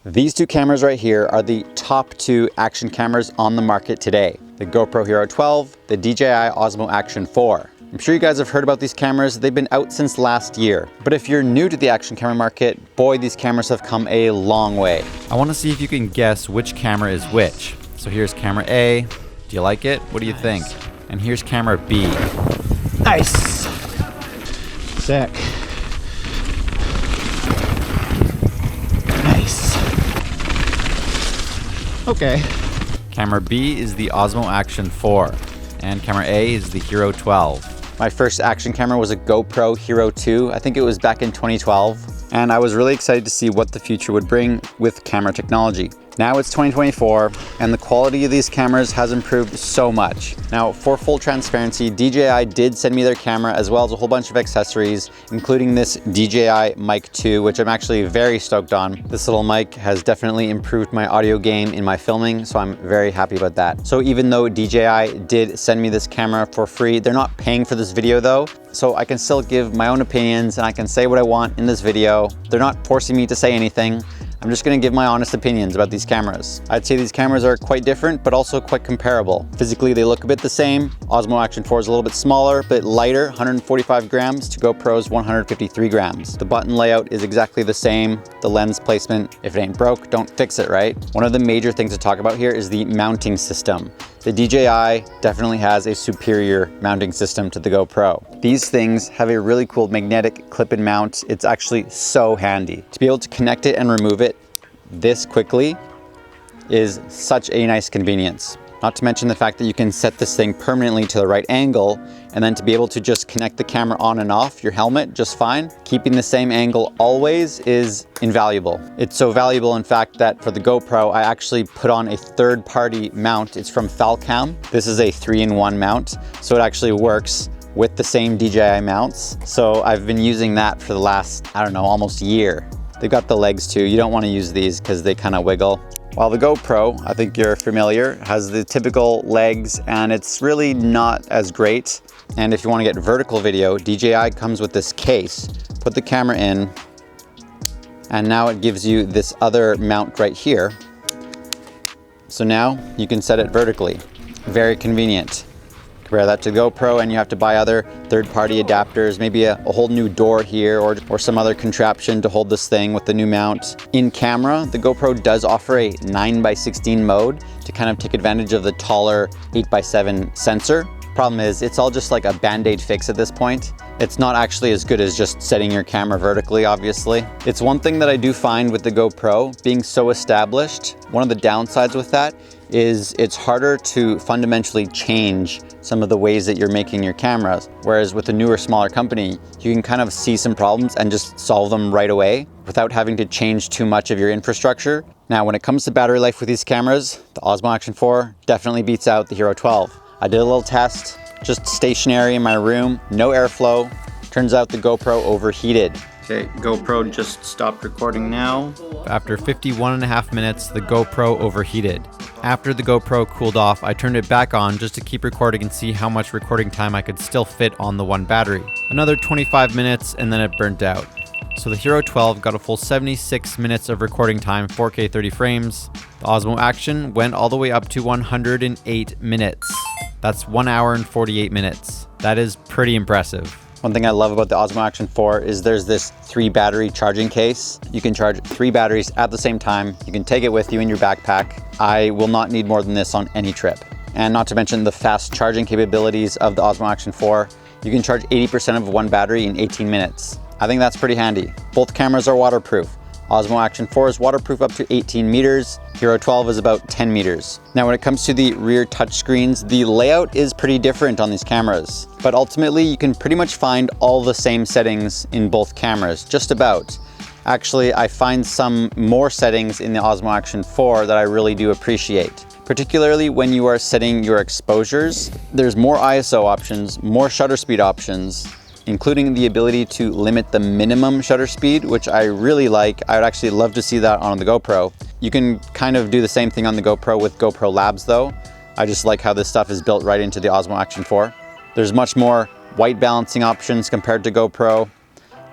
These two cameras right here are the top two action cameras on the market today. The GoPro Hero 12, the DJI Osmo Action 4. I'm sure you guys have heard about these cameras. They've been out since last year. But if you're new to the action camera market, boy, these cameras have come a long way. I want to see if you can guess which camera is which. So here's camera A. Do you like it? What do you think? And here's camera B. Nice. Sick. Nice. Okay. Camera B is the Osmo Action 4, and camera A is the Hero 12. My first action camera was a GoPro Hero 2. I think it was back in 2012. And I was really excited to see what the future would bring with camera technology. Now it's 2024, and the quality of these cameras has improved so much. Now, for full transparency, DJI did send me their camera as well as a whole bunch of accessories, including this DJI Mic 2, which I'm actually very stoked on. This little mic has definitely improved my audio game in my filming, so I'm very happy about that. So even though DJI did send me this camera for free, they're not paying for this video though, so I can still give my own opinions and I can say what I want in this video. They're not forcing me to say anything. I'm just gonna give my honest opinions about these cameras. I'd say these cameras are quite different, but also quite comparable. Physically, they look a bit the same. Osmo Action 4 is a little bit smaller, but lighter, 145 grams to GoPro's 153 grams. The button layout is exactly the same. The lens placement, if it ain't broke, don't fix it, right? One of the major things to talk about here is the mounting system. The DJI definitely has a superior mounting system to the GoPro. These things have a really cool magnetic clip-in mount. It's actually so handy. To be able to connect it and remove it this quickly is such a nice convenience. Not to mention the fact that you can set this thing permanently to the right angle, and then to be able to just connect the camera on and off your helmet just fine. Keeping the same angle always is invaluable. It's so valuable, in fact, that for the GoPro, I actually put on a third-party mount. It's from Falcam. This is a 3-in-1 mount, so it actually works with the same DJI mounts. So I've been using that for the last, I don't know, almost year. They've got the legs too. You don't want to use these because they kind of wiggle. While the GoPro, I think you're familiar, has the typical legs and it's really not as great. And if you want to get vertical video, DJI comes with this case. Put the camera in, and now it gives you this other mount right here. So now you can set it vertically. Very convenient. Compare that to GoPro and you have to buy other third-party adapters, maybe a whole new door here or some other contraption to hold this thing with the new mount. In camera, the GoPro does offer a 9:16 mode to kind of take advantage of the taller 8:7 sensor. Problem is, it's all just like a band-aid fix at this point. It's not actually as good as just setting your camera vertically, obviously. It's one thing that I do find with the GoPro being so established. One of the downsides with that is it's harder to fundamentally change some of the ways that you're making your cameras. Whereas with a newer, smaller company, you can kind of see some problems and just solve them right away without having to change too much of your infrastructure. Now, when it comes to battery life with these cameras, the Osmo Action 4 definitely beats out the Hero 12. I did a little test, just stationary in my room, no airflow. Turns out the GoPro overheated. Okay, GoPro just stopped recording now. After 51.5 minutes, the GoPro overheated. After the GoPro cooled off, I turned it back on just to keep recording and see how much recording time I could still fit on the one battery. Another 25 minutes and then it burnt out. So the Hero 12 got a full 76 minutes of recording time, 4K 30 frames. The Osmo Action went all the way up to 108 minutes. That's 1 hour and 48 minutes. That is pretty impressive. One thing I love about the Osmo Action 4 is there's this 3-battery charging case. You can charge 3 batteries at the same time. You can take it with you in your backpack. I will not need more than this on any trip. And not to mention the fast charging capabilities of the Osmo Action 4. You can charge 80% of one battery in 18 minutes. I think that's pretty handy. Both cameras are waterproof. Osmo Action 4 is waterproof up to 18 meters. Hero 12 is about 10 meters. Now, when it comes to the rear touchscreens, the layout is pretty different on these cameras. But ultimately, you can pretty much find all the same settings in both cameras, just about. Actually, I find some more settings in the Osmo Action 4 that I really do appreciate. Particularly when you are setting your exposures, there's more ISO options, more shutter speed options, including the ability to limit the minimum shutter speed, which I really like. I would actually love to see that on the GoPro. You can kind of do the same thing on the GoPro with GoPro Labs though. I just like how this stuff is built right into the Osmo Action 4. There's much more white balancing options compared to GoPro.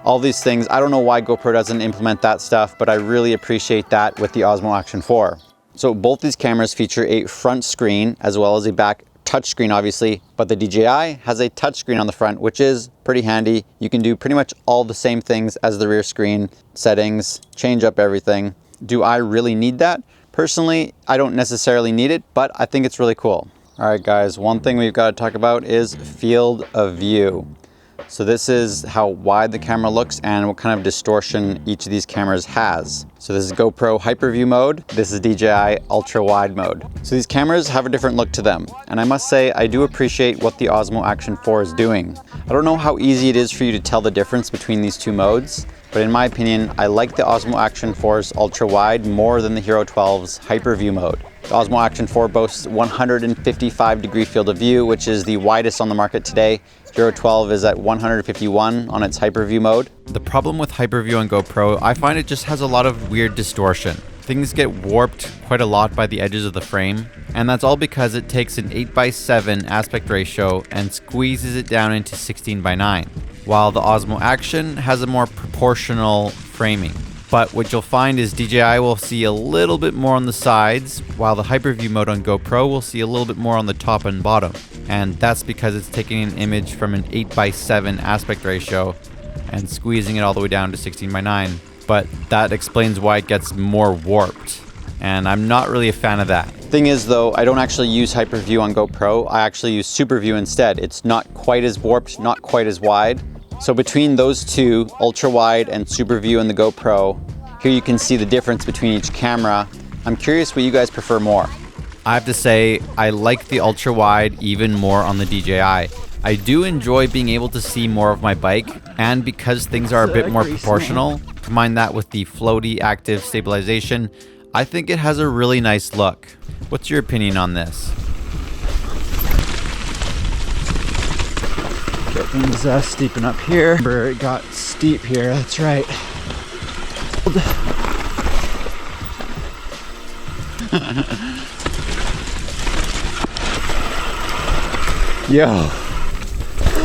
all these things. I don't know why GoPro doesn't implement that stuff, but I really appreciate that with the Osmo Action 4. So both these cameras feature a front screen as well as a back touchscreen, obviously, but the DJI has a touchscreen on the front, which is pretty handy. You can do pretty much all the same things as the rear screen, settings, change up everything. Do I really need that? Personally, I don't necessarily need it, but I think it's really cool. All right, guys, one thing we've got to talk about is field of view. So this is how wide the camera looks and what kind of distortion each of these cameras has. So this is GoPro Hyperview mode. This is DJI Ultra Wide mode. So these cameras have a different look to them. And I must say, I do appreciate what the Osmo Action 4 is doing. I don't know how easy it is for you to tell the difference between these two modes, but in my opinion, I like the Osmo Action 4's Ultra Wide more than the Hero 12's Hyperview mode. The Osmo Action 4 boasts 155-degree field of view, which is the widest on the market today. Hero 12 is at 151 on its Hyperview mode. The problem with Hyperview on GoPro, I find it just has a lot of weird distortion. Things get warped quite a lot by the edges of the frame, and that's all because it takes an 8:7 aspect ratio and squeezes it down into 16:9, while the Osmo Action has a more proportional framing. But what you'll find is DJI will see a little bit more on the sides, while the Hyperview mode on GoPro will see a little bit more on the top and bottom. And that's because it's taking an image from an 8:7 aspect ratio and squeezing it all the way down to 16:9. But that explains why it gets more warped. And I'm not really a fan of that. Thing is though, I don't actually use Hyperview on GoPro. I actually use Superview instead. It's not quite as warped, not quite as wide. So between those two, Ultra Wide and Superview in the GoPro, here you can see the difference between each camera. I'm curious what you guys prefer more. I have to say, I like the Ultra Wide even more on the DJI. I do enjoy being able to see more of my bike, and because things are a bit more proportional, combine that with the floaty active stabilization, I think it has a really nice look. What's your opinion on this? Get things steeping up here. Remember, it got steep here, that's right. Yo.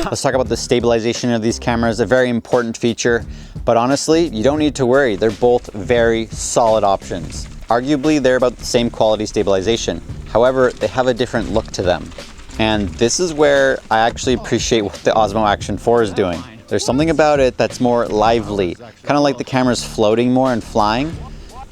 Let's talk about the stabilization of these cameras, a very important feature, but honestly, you don't need to worry. They're both very solid options. Arguably, they're about the same quality stabilization. However, they have a different look to them. And this is where I actually appreciate what the Osmo Action 4 is doing. There's something about it that's more lively, kind of like the camera's floating more and flying.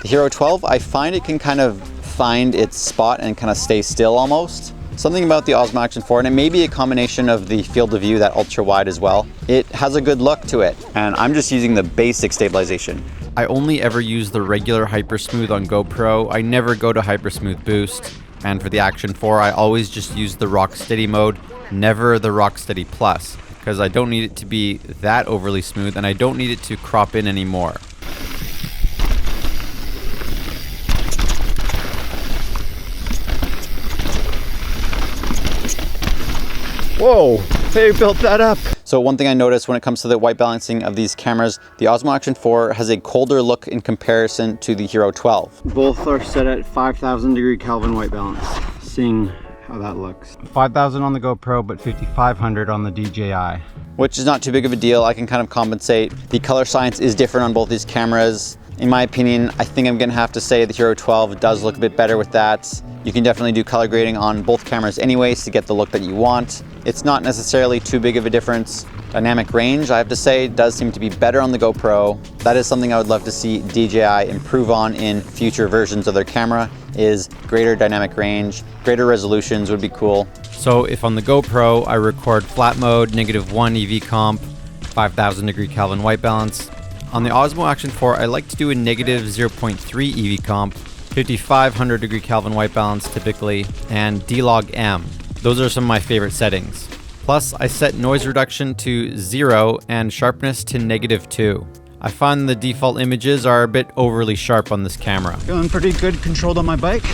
The Hero 12, I find it can kind of find its spot and kind of stay still almost. Something about the Osmo Action 4, and it may be a combination of the field of view, that ultra wide as well. It has a good look to it, and I'm just using the basic stabilization. I only ever use the regular Hyper Smooth on GoPro. I never go to Hyper Smooth Boost. And for the Action 4, I always just use the Rock Steady mode, never the Rock Steady Plus, because I don't need it to be that overly smooth, and I don't need it to crop in anymore. Whoa, they built that up. So one thing I noticed when it comes to the white balancing of these cameras, the Osmo Action 4 has a colder look in comparison to the Hero 12. Both are set at 5,000 Kelvin white balance. Seeing how that looks. 5,000 on the GoPro, but 5,500 on the DJI. Which is not too big of a deal. I can kind of compensate. The color science is different on both these cameras. In my opinion, I think I'm gonna have to say the Hero 12 does look a bit better with that. You can definitely do color grading on both cameras anyways to get the look that you want. It's not necessarily too big of a difference. Dynamic range, I have to say, does seem to be better on the GoPro. That is something I would love to see DJI improve on in future versions of their camera, is greater dynamic range. Greater resolutions would be cool. So if on the GoPro, I record flat mode, -1 EV comp, 5,000 Kelvin white balance. On the Osmo Action 4, I like to do a -0.3 EV comp, 5,500 Kelvin white balance typically, and D-Log M. Those are some of my favorite settings. Plus, I set noise reduction to 0 and sharpness to -2. I find the default images are a bit overly sharp on this camera. Feeling pretty good controlled on my bike.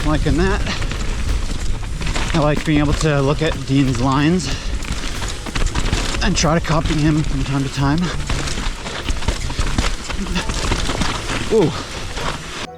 I'm liking that. I like being able to look at Dean's lines and try to copy him from time to time. Ooh.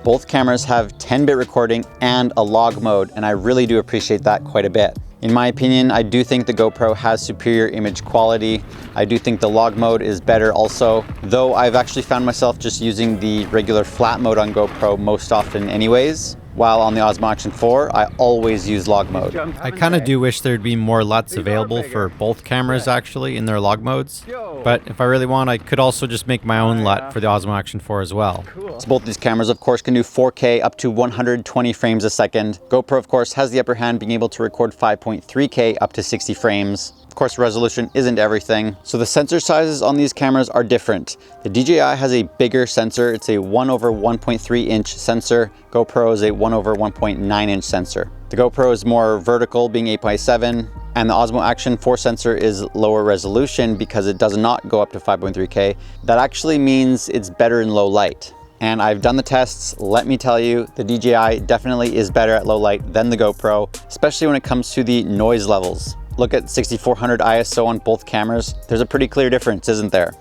Both cameras have 10-bit recording and a log mode, and I really do appreciate that quite a bit. In my opinion, I do think the GoPro has superior image quality. I do think the log mode is better also, though I've actually found myself just using the regular flat mode on GoPro most often anyways. While on the Osmo Action 4, I always use log mode. I kind of do wish there'd be more LUTs available for both cameras actually in their log modes. But if I really want, I could also just make my own LUT for the Osmo Action 4 as well. So both these cameras, of course, can do 4K up to 120 frames a second. GoPro, of course, has the upper hand, being able to record 5.3K up to 60 frames. Of course, resolution isn't everything. So the sensor sizes on these cameras are different. The DJI has a bigger sensor. It's a 1/1.3 inch sensor. GoPro is a 1/1.9 inch sensor. The GoPro is more vertical, being 8.7, and the Osmo Action 4 sensor is lower resolution because it does not go up to 5.3K. That actually means it's better in low light. And I've done the tests. Let me tell you, the DJI definitely is better at low light than the GoPro, especially when it comes to the noise levels. Look at 6400 ISO on both cameras. There's a pretty clear difference, isn't there?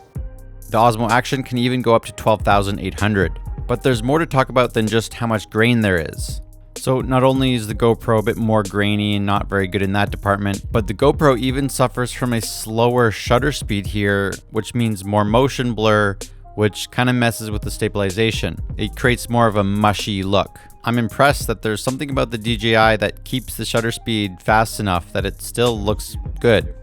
The Osmo Action can even go up to 12,800. But there's more to talk about than just how much grain there is. So not only is the GoPro a bit more grainy and not very good in that department, but the GoPro even suffers from a slower shutter speed here, which means more motion blur, which kind of messes with the stabilization. It creates more of a mushy look. I'm impressed that there's something about the DJI that keeps the shutter speed fast enough that it still looks good.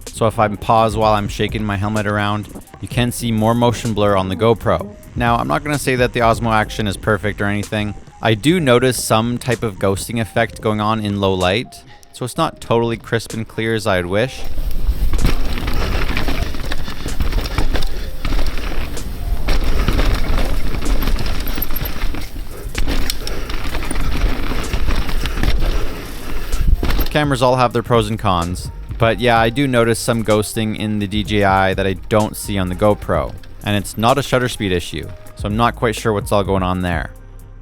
So if I pause while I'm shaking my helmet around, you can see more motion blur on the GoPro. Now, I'm not going to say that the Osmo Action is perfect or anything. I do notice some type of ghosting effect going on in low light, so it's not totally crisp and clear as I'd wish. Cameras all have their pros and cons, but yeah, I do notice some ghosting in the DJI that I don't see on the GoPro, and it's not a shutter speed issue, so I'm not quite sure what's all going on there.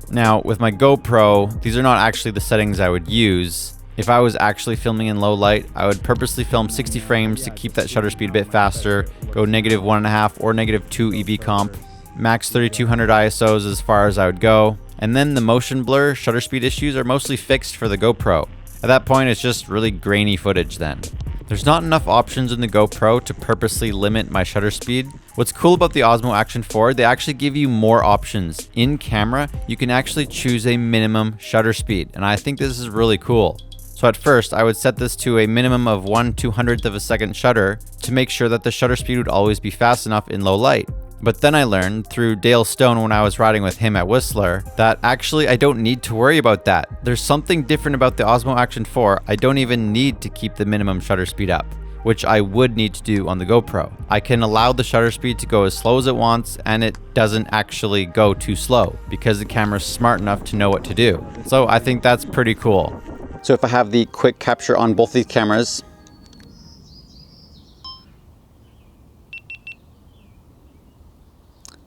Now, with my GoPro, these are not actually the settings I would use. If I was actually filming in low light, I would purposely film 60 frames to keep that shutter speed a bit faster, go -1.5 or -2 EV comp, max 3200 ISOs as far as I would go, and then the motion blur shutter speed issues are mostly fixed for the GoPro. At that point, it's just really grainy footage then. There's not enough options in the GoPro to purposely limit my shutter speed. What's cool about the Osmo Action 4, they actually give you more options. In camera, you can actually choose a minimum shutter speed, and I think this is really cool. So at first, I would set this to a minimum of 1/200th of a second shutter to make sure that the shutter speed would always be fast enough in low light. But then I learned through Dale Stone when I was riding with him at Whistler that actually I don't need to worry about that. There's something different about the Osmo Action 4. I don't even need to keep the minimum shutter speed up, which I would need to do on the GoPro. I can allow the shutter speed to go as slow as it wants, and it doesn't actually go too slow because the camera's smart enough to know what to do. So I think that's pretty cool. So if I have the quick capture on both these cameras,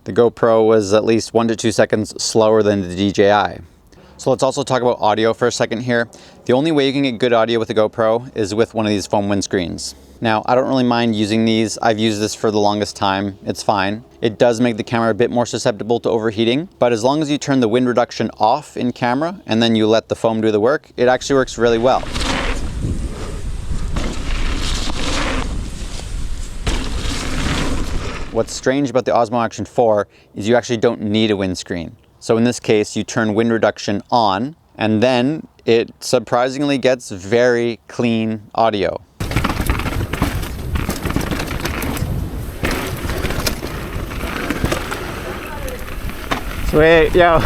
the GoPro was at least 1 to 2 seconds slower than the DJI. So let's also talk about audio for a second here. The only way you can get good audio with the GoPro is with one of these foam windscreens. Now, I don't really mind using these. I've used this for the longest time. It's fine. It does make the camera a bit more susceptible to overheating, but as long as you turn the wind reduction off in camera and then you let the foam do the work, it actually works really well. What's strange about the Osmo Action 4 is you actually don't need a windscreen. So in this case, you turn wind reduction on, and then it surprisingly gets very clean audio. Sweet, yo.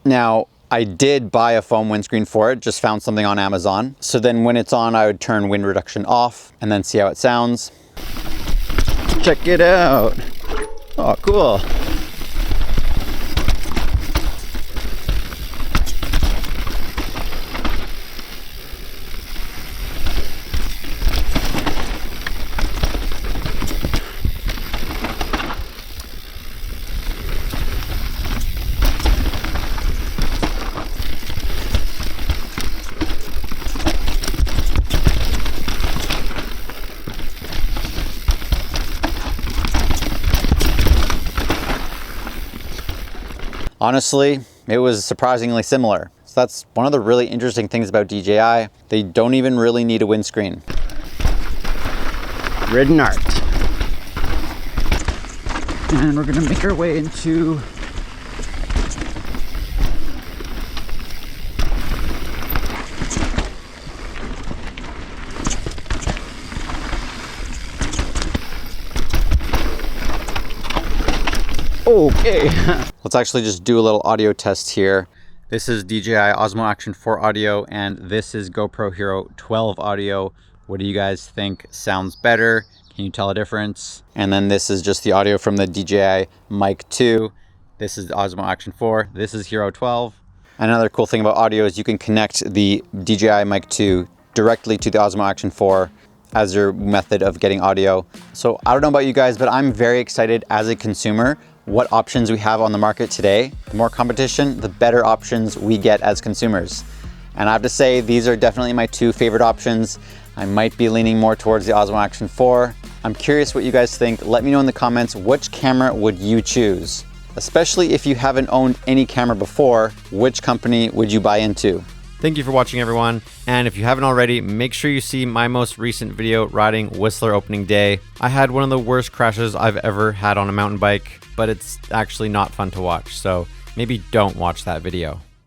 Now, I did buy a foam windscreen for it, just found something on Amazon. So then when it's on, I would turn wind reduction off and then see how it sounds. Check it out. Oh, cool. Honestly, it was surprisingly similar. So that's one of the really interesting things about DJI. They don't even really need a windscreen. Ridden art. And we're gonna make our way into okay. Let's actually just do a little audio test here. This is DJI Osmo Action 4 audio, and this is GoPro Hero 12 audio. What do you guys think sounds better? Can you tell a difference? And then this is just the audio from the DJI Mic 2. This is the Osmo Action 4. This is Hero 12. Another cool thing about audio is you can connect the DJI Mic 2 directly to the Osmo Action 4 as your method of getting audio. So I don't know about you guys, but I'm very excited as a consumer what options we have on the market today. The more competition, the better options we get as consumers. And I have to say, these are definitely my two favorite options. I might be leaning more towards the Osmo Action 4. I'm curious what you guys think. Let me know in the comments, which camera would you choose? Especially if you haven't owned any camera before, which company would you buy into? Thank you for watching, everyone. And if you haven't already, make sure you see my most recent video riding Whistler opening day. I had one of the worst crashes I've ever had on a mountain bike, but it's actually not fun to watch. So maybe don't watch that video.